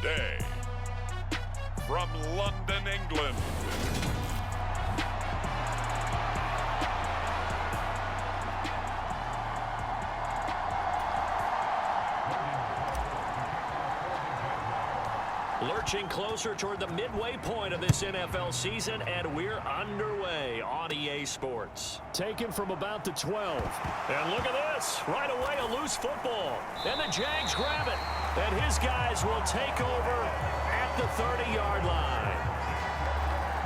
today. From London, England, lurching closer toward the midway point of this NFL season, and we're underway on EA Sports. Taken from about the 12. And look at this. Right away, a loose football. And the Jags grab it. And his guys will take over at the 30-yard line.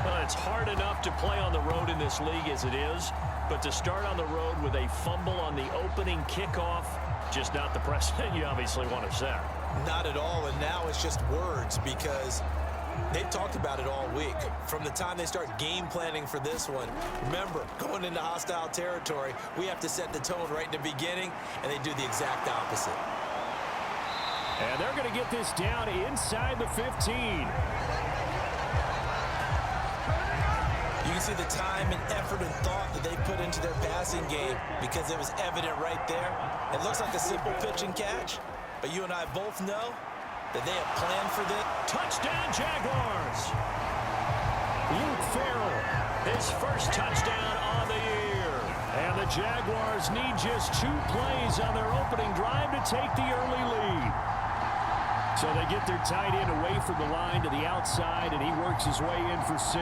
Well, it's hard enough to play on the road in this league as it is, but to start on the road with a fumble on the opening kickoff, just not the precedent you obviously want to set. Not at all, and now it's just words because they've talked about it all week. From the time they start game planning for this one, remember, going into hostile territory, we have to set the tone right in the beginning, and they do the exact opposite. And they're going to get this down inside the 15. You can see the time and effort and thought that they put into their passing game because it was evident right there. It looks like a simple pitch and catch, but you and I both know that they have planned for this. Touchdown, Jaguars! Luke Farrell, his first touchdown on the year. And the Jaguars need just 2 plays on their opening drive to take the early lead. So they get their tight end away from the line to the outside, and he works his way in for 6.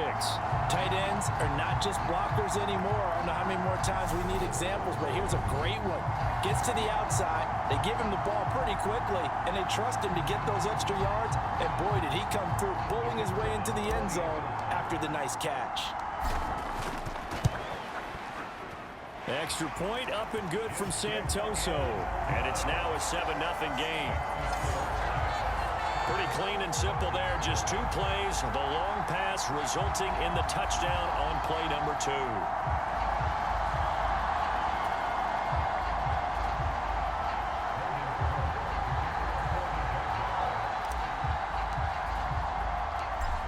Tight ends are not just blockers anymore. I don't know how many more times we need examples, but here's a great one. Gets to the outside, they give him the ball pretty quickly, and they trust him to get those extra yards, and boy, did he come through, bowling his way into the end zone after the nice catch. Extra point up and good from Santoso. And it's now a 7-0 game. Pretty clean and simple there. Just 2 plays. The long pass resulting in the touchdown on play number 2.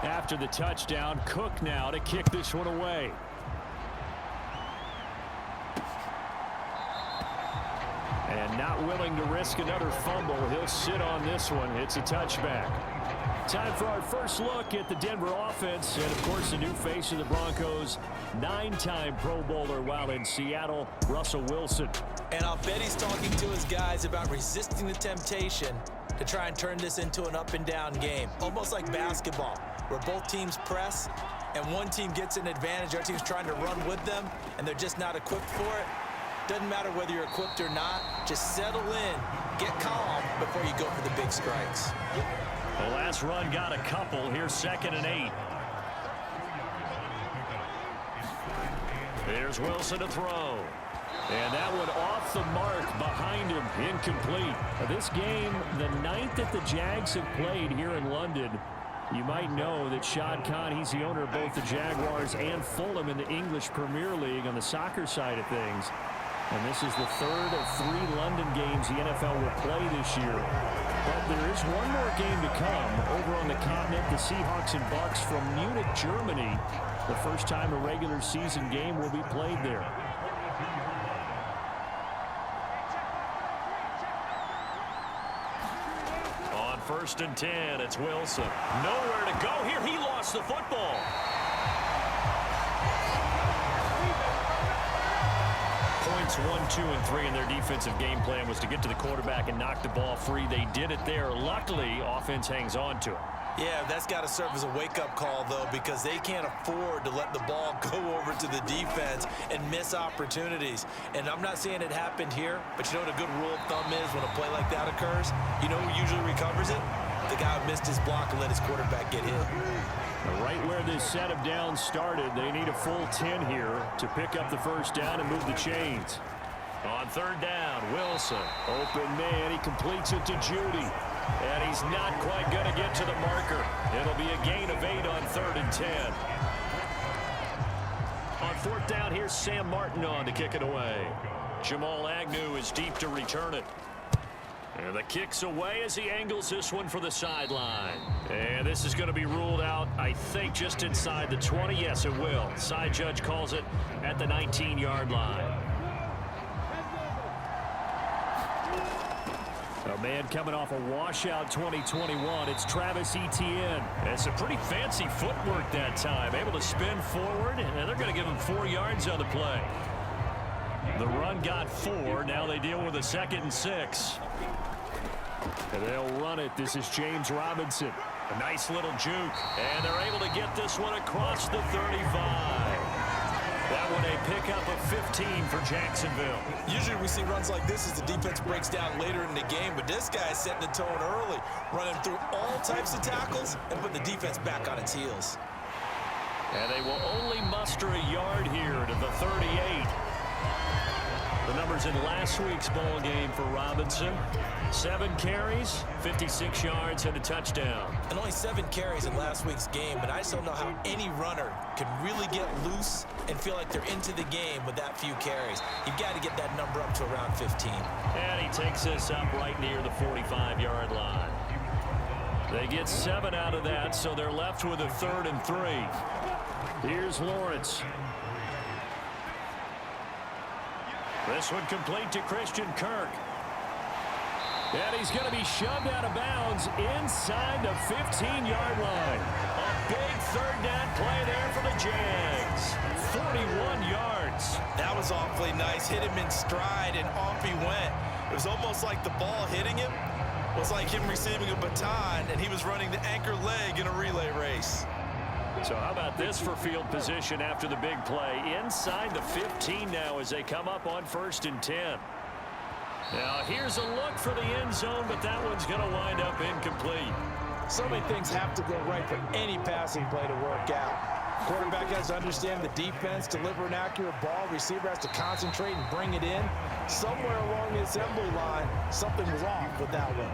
After the touchdown, Cook now to kick this one away. And not willing to risk another fumble. He'll sit on this one. It's a touchback. Time for our first look at the Denver offense. And, of course, the new face of the Broncos, 9-time Pro Bowler while in Seattle, Russell Wilson. And I'll bet he's talking to his guys about resisting the temptation to try and turn this into an up-and-down game. Almost like basketball, where both teams press, and one team gets an advantage. Our team's trying to run with them, and they're just not equipped for it. Doesn't matter whether you're equipped or not. Just settle in, get calm before you go for the big strikes. The last run got a couple. Here's 2nd and 8. Here's Wilson to throw. And that one off the mark behind him, incomplete. This game, the 9th that the Jags have played here in London. You might know that Shad Khan, he's the owner of both the Jaguars and Fulham in the English Premier League on the soccer side of things. And this is the 3rd of 3 London games the NFL will play this year. But there is one more game to come over on the continent. The Seahawks and Bucks from Munich, Germany. The first time a regular season game will be played there. On 1st and 10, it's Wilson. Nowhere to go here. He lost the football. Points 1, 2, and 3 in their defensive game plan was to get to the quarterback and knock the ball free. They did it there. Luckily, offense hangs on to it. Yeah, that's got to serve as a wake-up call, though, because they can't afford to let the ball go over to the defense and miss opportunities. And I'm not saying it happened here, but you know what a good rule of thumb is when a play like that occurs? You know who usually recovers it? The guy who missed his block and let his quarterback get hit. Right where this set of downs started, they need a full 10 here to pick up the first down and move the chains. On 3rd down, Wilson. Open man, he completes it to Judy. And he's not quite going to get to the marker. It'll be a gain of 8 on 3rd and 10. On 4th down, here's Sam Martin on to kick it away. Jamal Agnew is deep to return it. And the kick's away as he angles this one for the sideline. And this is going to be ruled out, I think, just inside the 20. Yes, it will. Side judge calls it at the 19-yard line. A A man coming off a washout 2021. It's Travis Etienne. It's a pretty fancy footwork that time. Able to spin forward, and they're going to give him 4 yards on the play. The run got 4. Now they deal with a 2nd and 6. And they'll run it. This is James Robinson. A nice little juke. And they're able to get this one across the 35. That one a pickup of 15 for Jacksonville. Usually we see runs like this as the defense breaks down later in the game, but this guy is setting the tone early, running through all types of tackles and putting the defense back on its heels. And they will only muster a yard here to the 38. The numbers in last week's ball game for Robinson: 7 carries, 56 yards, and a touchdown. And only 7 carries in last week's game, but I just don't know how any runner can really get loose and feel like they're into the game with that few carries. You've got to get that number up to around 15. And he takes this up right near the 45-yard line. They get 7 out of that, so they're left with a 3rd and 3. Here's Lawrence. This one complete to Christian Kirk. And he's going to be shoved out of bounds inside the 15-yard line. A big 3rd down play there for the Jags. 41 yards. That was awfully nice. Hit him in stride, and off he went. It was almost like the ball hitting him was like him receiving a baton, and he was running the anchor leg in a relay race. So how about this for field position after the big play? Inside the 15 now as they come up on 1st and 10. Now here's a look for the end zone, but that one's going to wind up incomplete. So many things have to go right for any passing play to work out. Quarterback has to understand the defense, deliver an accurate ball. Receiver has to concentrate and bring it in. Somewhere along the assembly line, something was off with that one.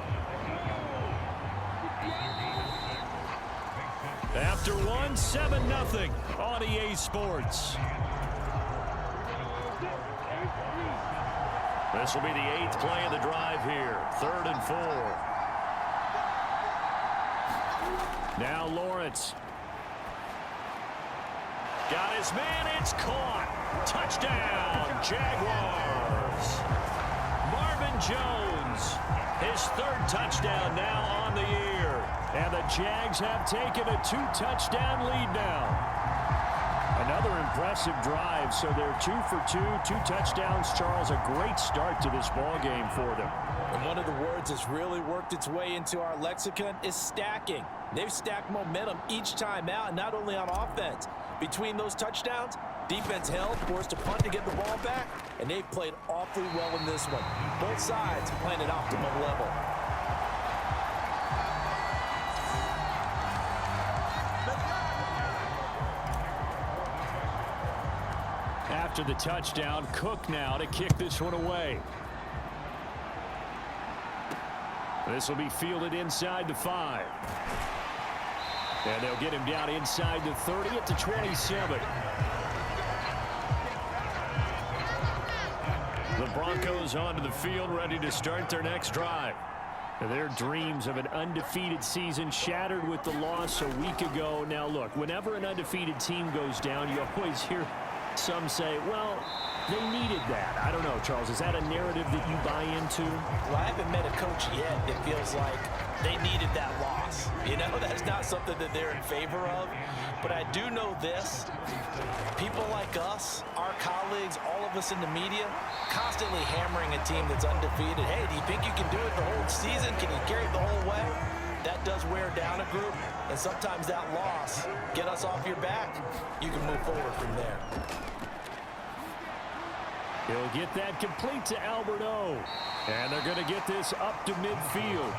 After 1, 7-0 on EA Sports. This will be the 8th play of the drive here. 3rd and 4. Now Lawrence. Got his man. It's caught. Touchdown, Jaguars. Marvin Jones. His 3rd touchdown now on the year. And the Jags have taken a 2-touchdown lead now. Another impressive drive, so they're 2 for 2, 2 touchdowns. Charles, a great start to this ball game for them. And one of the words that's really worked its way into our lexicon is stacking. They've stacked momentum each time out, and not only on offense. Between those touchdowns, defense held, forced a punt to get the ball back, and they've played awfully well in this one. Both sides playing at optimum level. After the touchdown, Cook now to kick this one away. This will be fielded inside the 5. And they'll get him down inside the 30 at the 27. The Broncos onto the field, ready to start their next drive. Their dreams of an undefeated season shattered with the loss a week ago. Now look, whenever an undefeated team goes down, you always hear some say, well, they needed that. I don't know, Charles. Is that a narrative that you buy into? Well, I haven't met a coach yet that feels like they needed that loss. You know, that's not something that they're in favor of. But I do know this. People like us, our colleagues, all of us in the media, constantly hammering a team that's undefeated. Hey, do you think you can do it the whole season? Can you carry it the whole way? That does wear down a group. And sometimes that loss, get us off your back, you can move forward from there. He'll get that complete to Albert O. And they're going to get this up to midfield.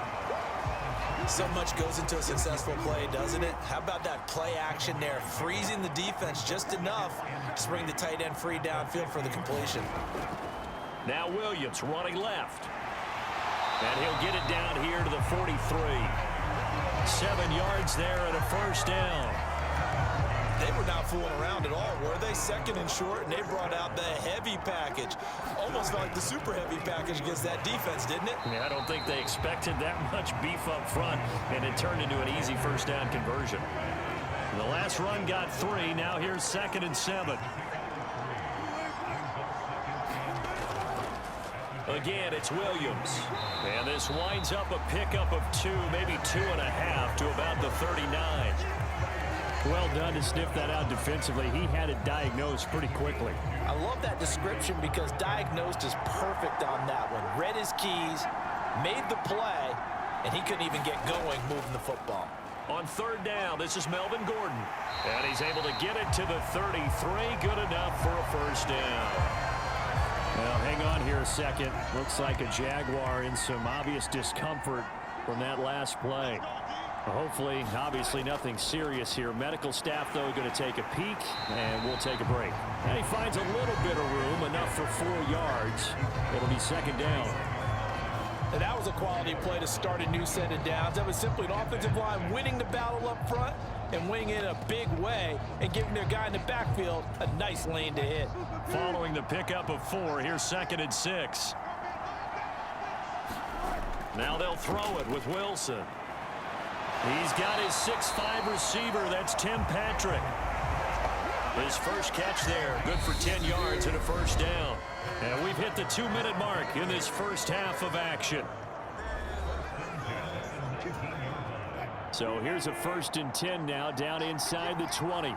So much goes into a successful play, doesn't it? How about that play action there, freezing the defense just enough to bring the tight end free downfield for the completion. Now Williams running left. And he'll get it down here to the 43. 7 yards there and a 1st down. They were not fooling around at all, were they? 2nd and short, and they brought out the heavy package. Almost felt like the super heavy package against that defense, didn't it? Yeah, I don't think they expected that much beef up front, and it turned into an easy 1st down conversion. The last run got 3. Now here's 2nd and 7. Again, it's Williams. And this winds up a pickup of 2, maybe 2.5 to about the 39. Well done to sniff that out defensively. He had it diagnosed pretty quickly. I love that description because diagnosed is perfect on that one. Read his keys, made the play, and he couldn't even get going moving the football. On third down, this is Melvin Gordon. And he's able to get it to the 33. Good enough for a first down. Well, hang on here a second. Looks like a Jaguar in some obvious discomfort from that last play. Hopefully, obviously, nothing serious here. Medical staff, though, going to take a peek, and we'll take a break. And he finds a little bit of room, enough for 4 yards. It'll be second down. And that was a quality play to start a new set of downs. That was simply an offensive line winning the battle up front and winning it in a big way and giving their guy in the backfield a nice lane to hit. Following the pickup of 4, here's 2nd and 6. Now they'll throw it with Wilson. He's got his 6'5" receiver. That's Tim Patrick. His first catch there, good for 10 yards and a first down. And we've hit the 2-minute mark in this first half of action. So here's a 1st and 10 now, down inside the 20.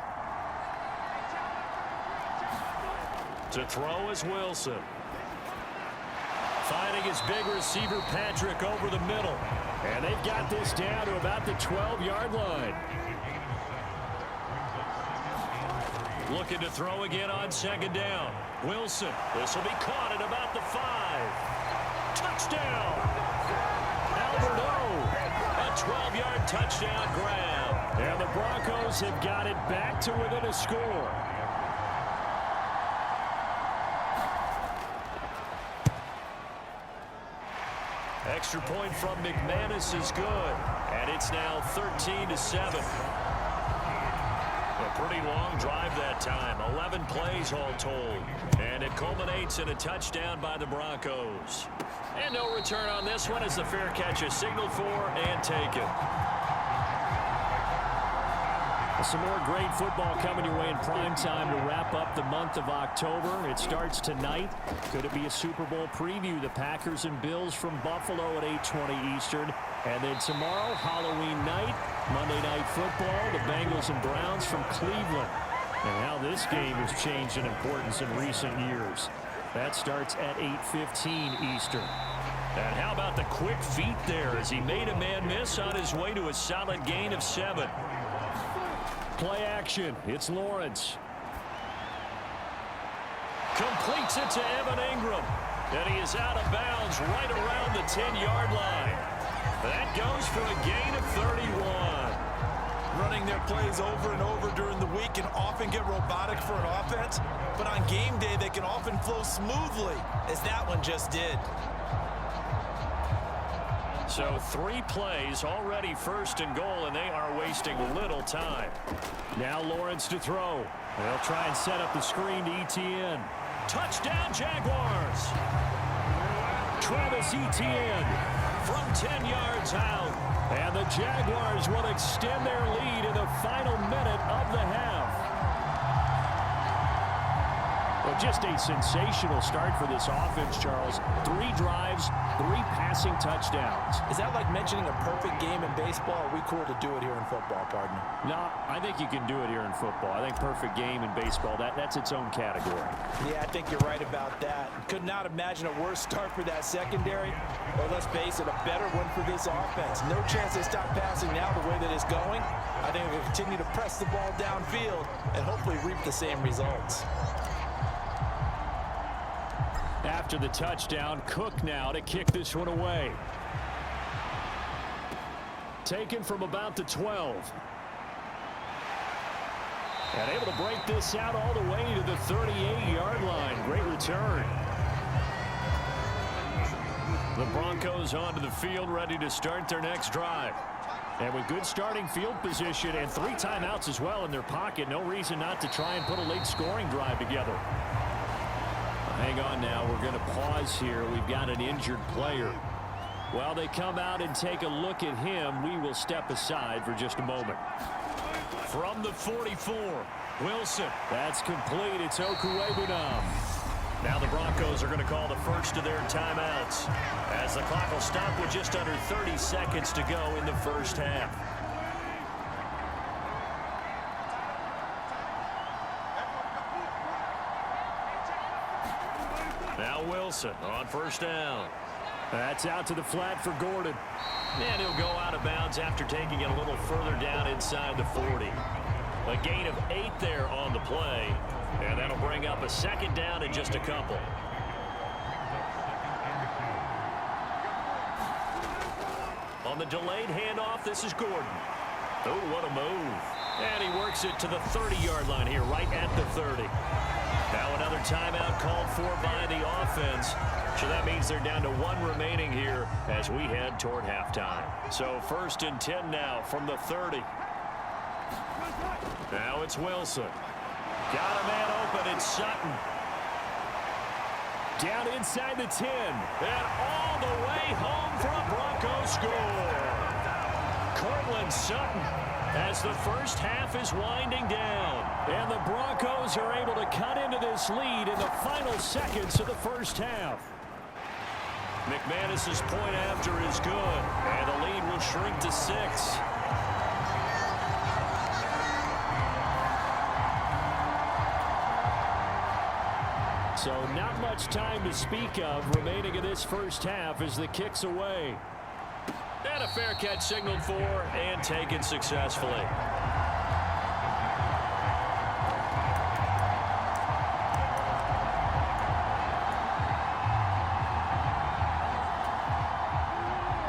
To throw is Wilson. Finding his big receiver Patrick over the middle. And they've got this down to about the 12-yard line. Looking to throw again on 2nd down. Wilson. This will be caught at about the 5. Touchdown. Alberto. A 12-yard touchdown grab. And the Broncos have got it back to within a score. Extra point from McManus is good. And it's now 13-7. A pretty long drive that time. 11 plays all told. And it culminates in a touchdown by the Broncos. And no return on this one as the fair catch is signaled for and taken. Some more great football coming your way in prime time to wrap up the month of October. It starts tonight. Could it be a Super Bowl preview? The Packers and Bills from Buffalo at 8:20 Eastern. And then tomorrow, Halloween night, Monday Night Football, the Bengals and Browns from Cleveland. And how this game has changed in importance in recent years. That starts at 8:15 Eastern. And how about the quick feet there as he made a man miss on his way to a solid gain of 7. Play action. It's Lawrence. Completes it to Evan Ingram. And he is out of bounds right around the 10-yard line. That goes for a gain of 31. Running their plays over and over during the week can often get robotic for an offense, but on game day they can often flow smoothly, as that one just did. So 3 plays already 1st and goal, and they are wasting little time. Now Lawrence to throw. They'll try and set up the screen to Etienne. Touchdown Jaguars. Travis Etienne from 10 yards out. And the Jaguars will extend their lead in the final minute of the half. Well, just a sensational start for this offense, Charles. 3 drives, 3 passing touchdowns. Is that like mentioning a perfect game in baseball? Or are we cool to do it here in football, partner? No, I think you can do it here in football. I think perfect game in baseball, that's its own category. Yeah, I think you're right about that. Could not imagine a worse start for that secondary. Or let's face it, a better one for this offense. No chance they stop passing now the way that it's going. I think we'll continue to press the ball downfield and hopefully reap the same results. After the touchdown, Cook now to kick this one away. Taken from about the 12. And able to break this out all the way to the 38-yard line. Great return. The Broncos onto the field, ready to start their next drive. And with good starting field position and 3 timeouts as well in their pocket, no reason not to try and put a late scoring drive together. Hang on now. We're going to pause here. We've got an injured player. While they come out and take a look at him, we will step aside for just a moment. From the 44, Wilson. That's complete. It's Okuwebunam. Now the Broncos are going to call the first of their timeouts as the clock will stop with just under 30 seconds to go in the first half. Now Wilson on first down. That's out to the flat for Gordon. And he'll go out of bounds after taking it a little further down inside the 40. A gain of 8 there on the play. And that'll bring up a second down in just a couple. On the delayed handoff, this is Gordon. Oh, what a move. And he works it to the 30-yard line here, right at the 30. Now another timeout called for by the offense. So that means they're down to 1 remaining here as we head toward halftime. So 1st and 10 now from the 30. Now it's Wilson. Got a man open, it's Sutton. Down inside the 10. And all the way home for a Broncos score. Cortland Sutton as the first half is winding down. And the Broncos are able to cut into this lead in the final seconds of the first half. McManus's point after is good. And the lead will shrink to 6. So not much time to speak of remaining in this first half as the kick's away. And a fair catch signaled for and taken successfully.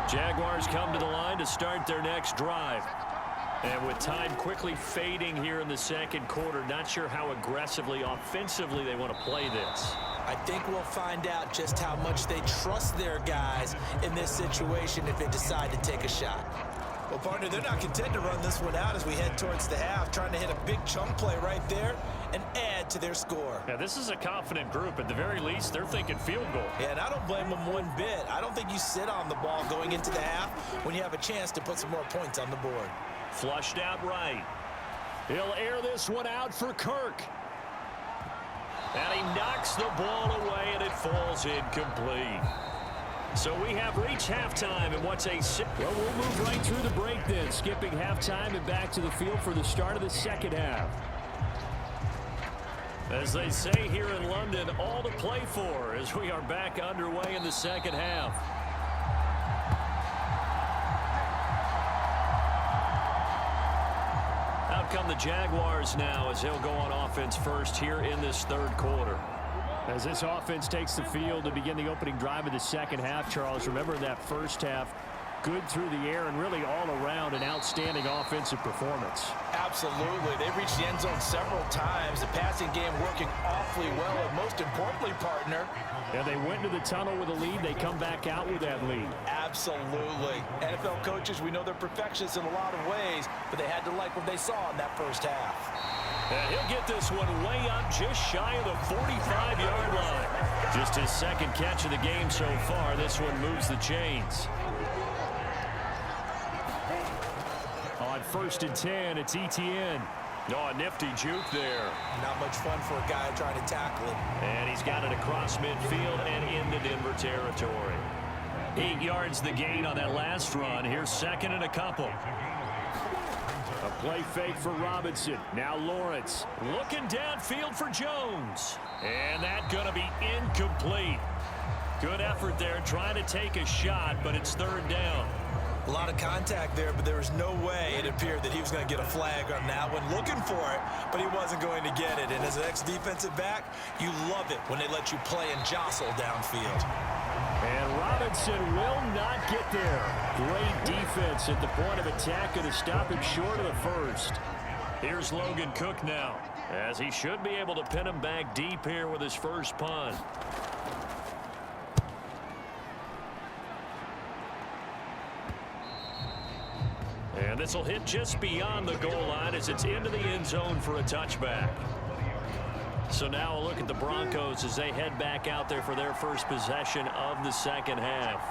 Jaguars come to the line to start their next drive. And with time quickly fading here in the second quarter, not sure how aggressively, offensively they want to play this. I think we'll find out just how much they trust their guys in this situation if they decide to take a shot. Well, partner, they're not content to run this one out as we head towards the half, trying to hit a big chunk play right there and add to their score. Yeah, this is a confident group. At the very least, they're thinking field goal. Yeah, and I don't blame them one bit. I don't think you sit on the ball going into the half when you have a chance to put some more points on the board. Flushed out right. He'll air this one out for Kirk. And he knocks the ball away, and it falls incomplete. So we have reached halftime, and what's a... Well, we'll move right through the break then, skipping halftime and back to the field for the start of the second half. As they say here in London, all to play for as we are back underway in the second half. Out come the Jaguars now as they'll go on offense first here in this third quarter. As this offense takes the field to begin the opening drive of the second half, Charles, remember that first half, good through the air and really all around an outstanding offensive performance. Absolutely. They've reached the end zone several times. The passing game working awfully well, and most importantly, partner. And they went into the tunnel with a lead. They come back out with that lead. Absolutely. NFL coaches, we know they're perfectionists in a lot of ways, but they had to like what they saw in that first half. And he'll get this one way up just shy of the 45-yard line. Just his second catch of the game so far. This one moves the chains. On 1st and 10, it's Etienne. Oh, a nifty juke there. Not much fun for a guy trying to tackle him. And he's got it across midfield and into Denver territory. 8 yards the gain on that last run. Here's second and a couple. A play fake for Robinson. Now Lawrence. Looking downfield for Jones. And that going to be incomplete. Good effort there trying to take a shot, but it's third down. A lot of contact there, but there was no way it appeared that he was going to get a flag on that one. Looking for it, but he wasn't going to get it. And as an ex-defensive back, you love it when they let you play and jostle downfield. And Robinson will not get there. Great defense at the point of attack and to stop him short of the first. Here's Logan Cook now, as he should be able to pin him back deep here with his first punt. And this will hit just beyond the goal line as it's into the end zone for a touchback. So now a look at the Broncos as they head back out there for their first possession of the second half.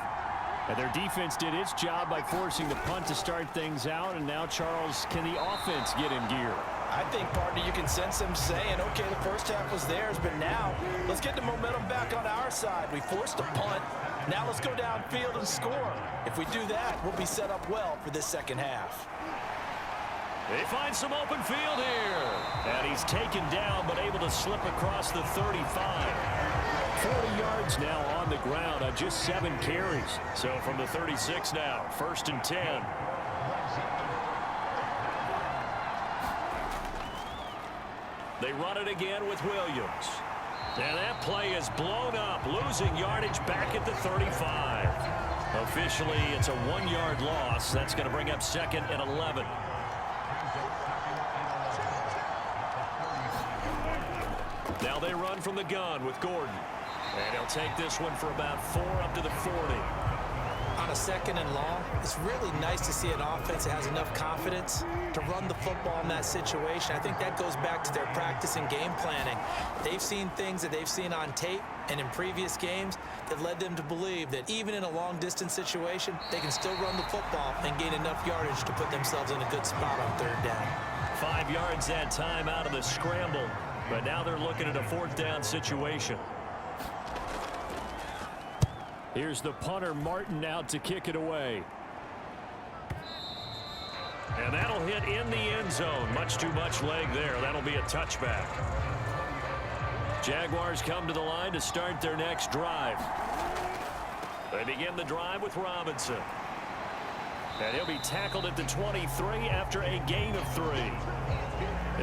And their defense did its job by forcing the punt to start things out. And now, Charles, can the offense get in gear? I think, partner, you can sense them saying, okay, the first half was theirs, but now let's get the momentum back on our side. We forced a punt. Now let's go downfield and score. If we do that, we'll be set up well for this second half. They find some open field here. And he's taken down, but able to slip across the 35. 40 yards now on the ground on just 7 carries. So from the 36 now, 1st and 10. They run it again with Williams. And that play is blown up, losing yardage back at the 35. Officially, it's a 1-yard loss. That's going to bring up 2nd and 11. Now they run from the gun with Gordon. And he'll take this one for about 4 up to the 40. On a 2nd and long, it's really nice to see an offense that has enough confidence to run the football in that situation. I think that goes back to their practice and game planning. They've seen things that they've seen on tape and in previous games that led them to believe that even in a long-distance situation, they can still run the football and gain enough yardage to put themselves in a good spot on 3rd down. 5 yards that time out of the scramble. But now they're looking at a 4th down situation. Here's the punter, Martin, out to kick it away. And that'll hit in the end zone. Much too much leg there. That'll be a touchback. Jaguars come to the line to start their next drive. They begin the drive with Robinson. And he'll be tackled at the 23 after a gain of 3.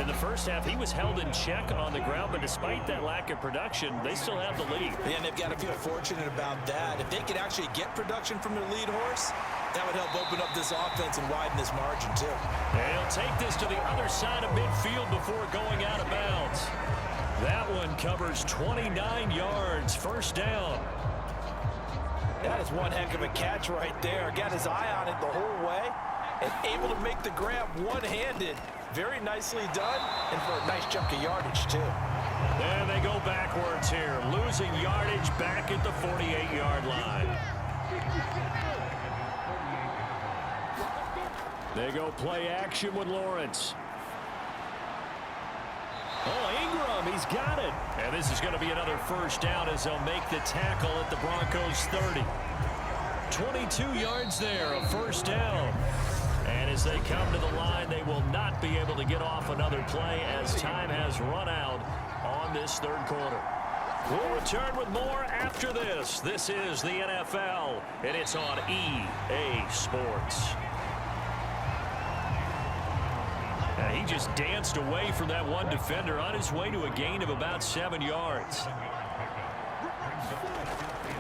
In the first half, he was held in check on the ground, but despite that lack of production, they still have the lead. Yeah, and they've got to feel fortunate about that. If they could actually get production from their lead horse, that would help open up this offense and widen this margin, too. And he'll take this to the other side of midfield before going out of bounds. That one covers 29 yards, 1st down. That is one heck of a catch right there. Got his eye on it the whole way and able to make the grab one-handed. Very nicely done, and for a nice chunk of yardage, too. And they go backwards here, losing yardage back at the 48-yard line. They go play action with Lawrence. Oh, Ingram, he's got it. And this is going to be another 1st down as they'll make the tackle at the Broncos 30. 22 yards there, a 1st down. And as they come to the line, they will not be able to get off another play as time has run out on this 3rd quarter. We'll return with more after this. This is the NFL, and it's on EA Sports. And he just danced away from that one defender on his way to a gain of about 7 yards.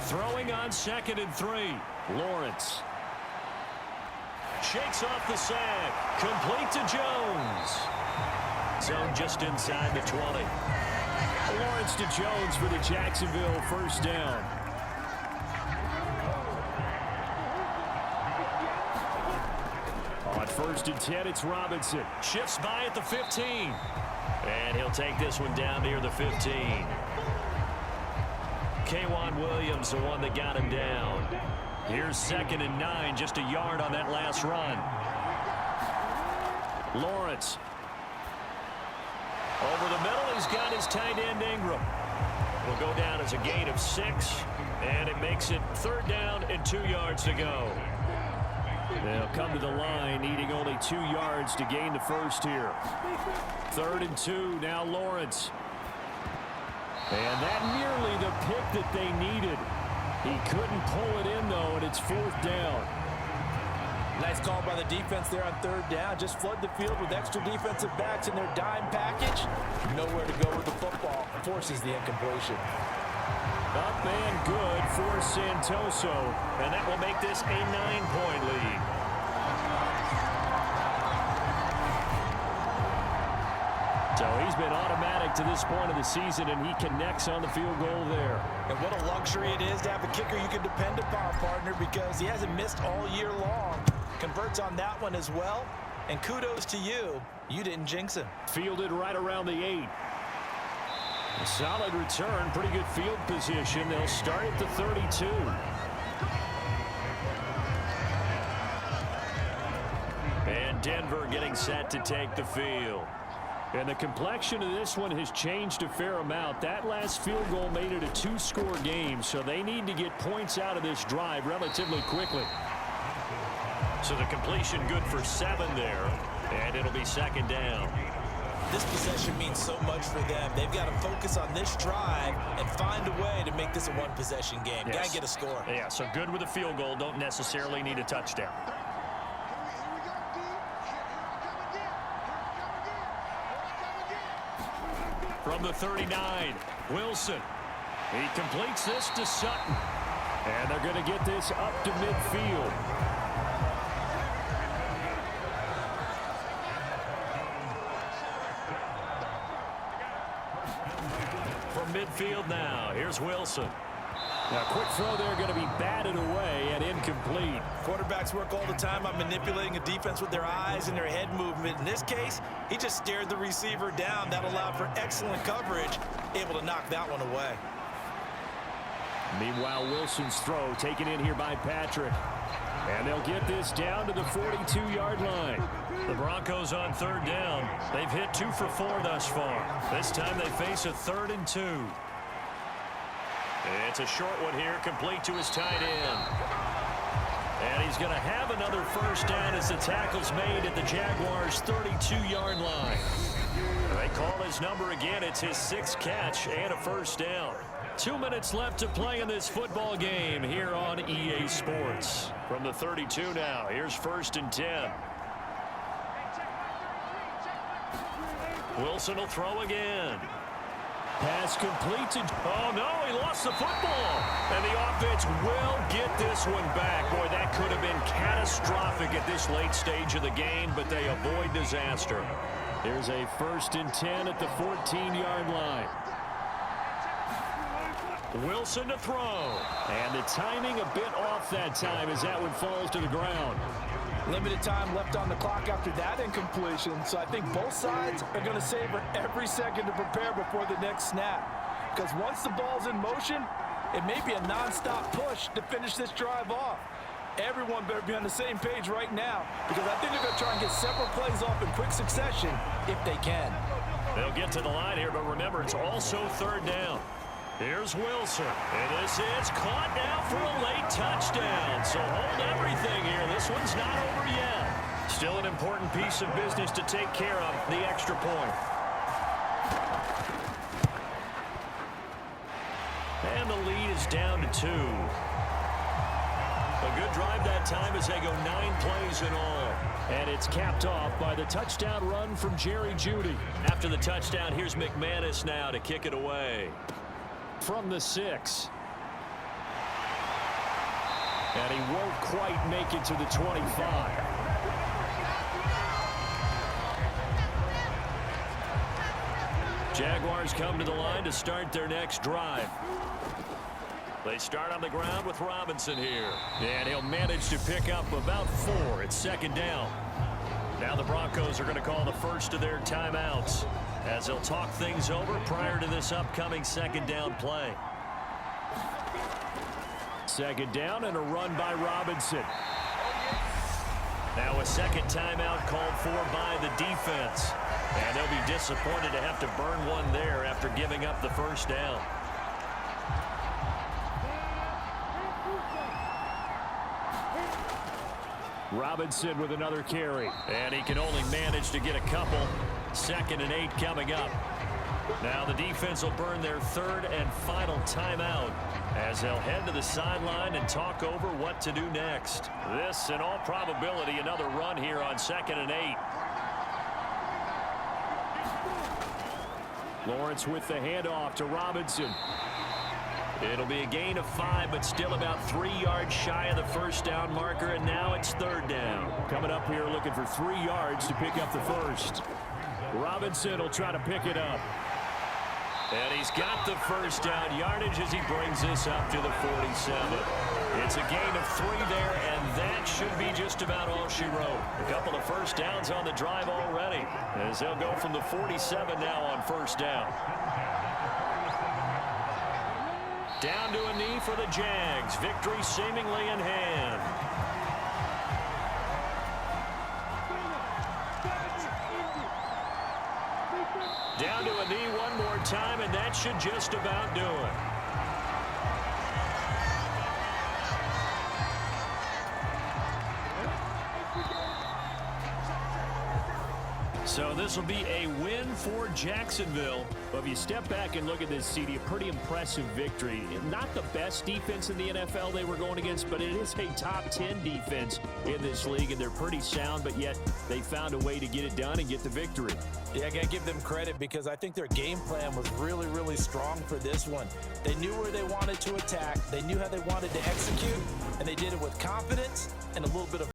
Throwing on 2nd and 3, Lawrence. Shakes off the sack. Complete to Jones. Zone just inside the 20. Lawrence to Jones for the Jacksonville 1st down. On 1st and 10, it's Robinson. Shifts by at the 15. And he'll take this one down near the 15. K'Wan Williams, the one that got him down. Here's 2nd and 9, just a yard on that last run. Lawrence. Over the middle, he's got his tight end Ingram. Will go down as a gain of 6, and it makes it 3rd down and 2 yards to go. They'll come to the line, needing only 2 yards to gain the 1st here. 3rd and 2, now Lawrence. And that nearly the pick that they needed. He couldn't pull it in, though, and it's 4th down. Nice call by the defense there on 3rd down. Just flood the field with extra defensive backs in their dime package. Nowhere to go with the football. Forces the incompletion. Up and good for Santoso. And that will make this a 9-point lead. So he's been automatic to this point of the season, and he connects on the field goal there. And what a luxury it is to have a kicker you can depend upon, partner, because he hasn't missed all year long. Converts on that one as well. And kudos to you. You didn't jinx him. Fielded right around the 8. A solid return, pretty good field position. They'll start at the 32. Denver getting set to take the field. And the complexion of this one has changed a fair amount. That last field goal made it a two-score game, so they need to get points out of this drive relatively quickly. So the completion good for 7 there, and it'll be second down. This possession means so much for them. They've got to focus on this drive and find a way to make this a one-possession game. Yes. Got to get a score. Yeah, so good with a field goal. Don't necessarily need a touchdown. From the 39, Wilson. He completes this to Sutton. And they're going to get this up to midfield. From midfield now, here's Wilson. Now, quick throw there going to be batted away and incomplete. Quarterbacks work all the time on manipulating a defense with their eyes and their head movement. In this case, he just stared the receiver down. That allowed for excellent coverage, able to knock that one away. Meanwhile, Wilson's throw taken in here by Patrick. And they'll get this down to the 42-yard line. The Broncos on third down. They've hit 2 for 4 thus far. This time they face a 3rd and 2. It's a short one here, complete to his tight end. And he's going to have another first down as the tackle's made at the Jaguars' 32-yard line. They call his number again. It's his 6th catch and a first down. 2 minutes left to play in this football game here on EA Sports. From the 32 now, here's 1st and 10. Wilson will throw again. Pass completed. Oh, no, he lost the football. And the offense will get this one back. Boy, that could have been catastrophic at this late stage of the game, but they avoid disaster. There's a 1st and 10 at the 14-yard line. Wilson to throw. And the timing a bit off that time as that one falls to the ground. Limited time left on the clock after that incompletion, so I think both sides are going to savor every second to prepare before the next snap. Because once the ball's in motion, it may be a non-stop push to finish this drive off. Everyone better be on the same page right now, because I think they're going to try and get several plays off in quick succession if they can. They'll get to the line here, but remember, it's also 3rd down. Here's Wilson, and this is caught now for a late touchdown. So hold everything here. This one's not over yet. Still an important piece of business to take care of, the extra point. And the lead is down to 2. A good drive that time as they go 9 plays in all. And it's capped off by the touchdown run from Jerry Jeudy. After the touchdown, here's McManus now to kick it away. From the 6. And he won't quite make it to the 25. Jaguars come to the line to start their next drive. They start on the ground with Robinson here. And he'll manage to pick up about 4. It's 2nd down. Now the Broncos are going to call the first of their timeouts as they'll talk things over prior to this upcoming 2nd down play. 2nd down and a run by Robinson. Now a 2nd timeout called for by the defense. And they'll be disappointed to have to burn one there after giving up the first down. Robinson with another carry. And he can only manage to get a couple. 2nd and 8 coming up. Now the defense will burn their 3rd and final timeout as they'll head to the sideline and talk over what to do next. This, in all probability, another run here on 2nd and 8. Lawrence with the handoff to Robinson. It'll be a gain of 5, but still about 3 yards shy of the first down marker, and now it's 3rd down. Coming up here looking for 3 yards to pick up the first. Robinson will try to pick it up. And he's got the first down yardage as he brings this up to the 47. It's a gain of 3 there, and that should be just about all she wrote. A couple of first downs on the drive already as they'll go from the 47 now on first down. Down to a knee for the Jags. Victory seemingly in hand. down to a knee one more time, and that should just about do it. So this will be a win for Jacksonville. But if you step back and look at this, CD, a pretty impressive victory. Not the best defense in the NFL they were going against, but it is a top 10 defense in this league, and they're pretty sound, but yet they found a way to get it done and get the victory. Yeah, I got to give them credit because I think their game plan was really, really strong for this one. They knew where they wanted to attack. They knew how they wanted to execute, and they did it with confidence and a little bit of